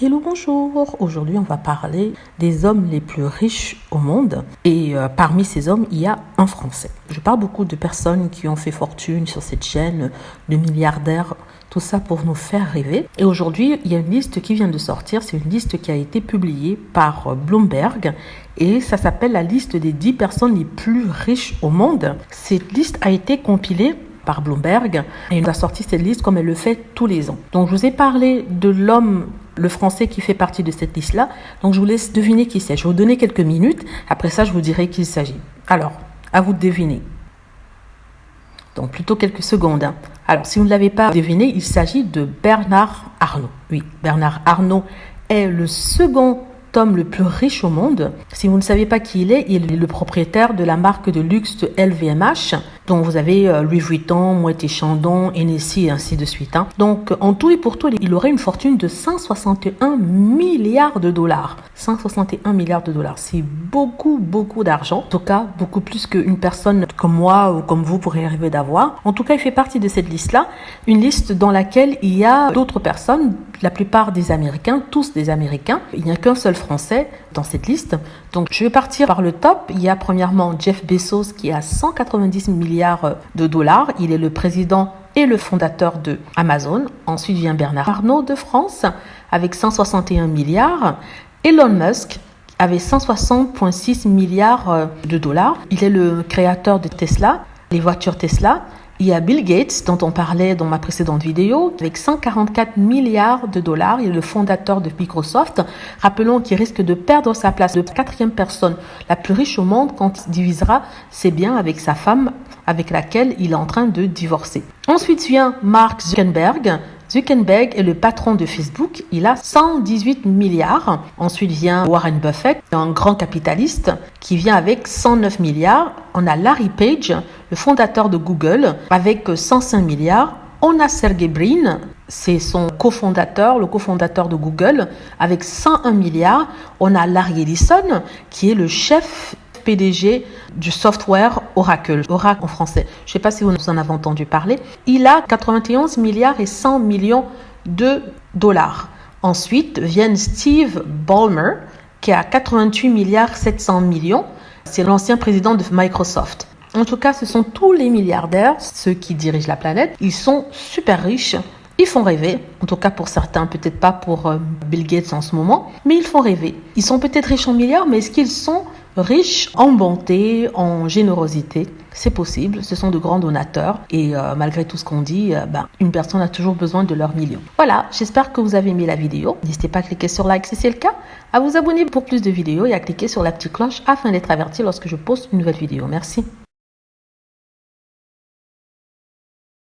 Hello, bonjour. Aujourd'hui, on va parler des hommes les plus riches au monde. Et parmi ces hommes, il y a un Français. Je parle beaucoup de personnes qui ont fait fortune sur cette chaîne, de milliardaires, tout ça pour nous faire rêver. Et aujourd'hui, il y a une liste qui vient de sortir. C'est une liste qui a été publiée par Bloomberg. Et ça s'appelle la liste des 10 personnes les plus riches au monde. Cette liste a été compilée par Bloomberg et il nous a sorti cette liste comme elle le fait tous les ans. Donc je vous ai parlé de l'homme, le Français qui fait partie de cette liste-là. Donc je vous laisse deviner qui c'est. Je vais vous donner quelques minutes. Après ça, je vous dirai qui il s'agit. Alors, à vous de deviner. Donc plutôt quelques secondes. Alors si vous ne l'avez pas deviné, il s'agit de Bernard Arnault. Oui, Bernard Arnault est le second homme le plus riche au monde. Si vous ne savez pas qui il est le propriétaire de la marque de luxe de LVMH. Donc vous avez Louis Vuitton, Moët & Chandon, Hennessy et ainsi de suite. Donc en tout et pour tout, il aurait une fortune de 161 milliards de dollars. 161 milliards de dollars, c'est beaucoup d'argent. En tout cas, beaucoup plus qu'une personne comme moi ou comme vous pourrait rêver d'avoir. En tout cas, il fait partie de cette liste-là. Une liste dans laquelle il y a d'autres personnes, la plupart des Américains, tous des Américains. Il n'y a qu'un seul Français dans cette liste. Donc je vais partir par le top. Il y a premièrement Jeff Bezos qui a 190 milliards de dollars. Il est le président et le fondateur de Amazon. Ensuite vient Bernard Arnault de France avec 161 milliards. Elon Musk avait 160,6 milliards de dollars. Il est le créateur de Tesla, les voitures Tesla. Il y a Bill Gates, dont on parlait dans ma précédente vidéo, avec 144 milliards de dollars. Il est le fondateur de Microsoft. Rappelons qu'il risque de perdre sa place de 4e personne la plus riche au monde quand il divisera ses biens avec sa femme, avec laquelle il est en train de divorcer. Ensuite vient Mark Zuckerberg. Zuckerberg est le patron de Facebook, il a 118 milliards. Ensuite vient Warren Buffett, un grand capitaliste qui vient avec 109 milliards. On a Larry Page, le fondateur de Google, avec 105 milliards. On a Sergey Brin, c'est son cofondateur, le cofondateur de Google, avec 101 milliards. On a Larry Ellison, qui est le chef PDG du software Oracle en français. Je ne sais pas si vous en avez entendu parler. Il a 91 milliards et 100 millions de dollars. Ensuite viennent Steve Ballmer, qui a 88 milliards 700 millions. C'est l'ancien président de Microsoft. En tout cas, ce sont tous les milliardaires, ceux qui dirigent la planète. Ils sont super riches. Ils font rêver, en tout cas pour certains, peut-être pas pour Bill Gates en ce moment, mais ils font rêver. Ils sont peut-être riches en milliards, mais est-ce qu'ils sont riches en bonté, en générosité? C'est possible, ce sont de grands donateurs et malgré tout ce qu'on dit, une personne a toujours besoin de leurs millions. Voilà, j'espère que vous avez aimé la vidéo. N'hésitez pas à cliquer sur like si c'est le cas, à vous abonner pour plus de vidéos et à cliquer sur la petite cloche afin d'être averti lorsque je poste une nouvelle vidéo. Merci.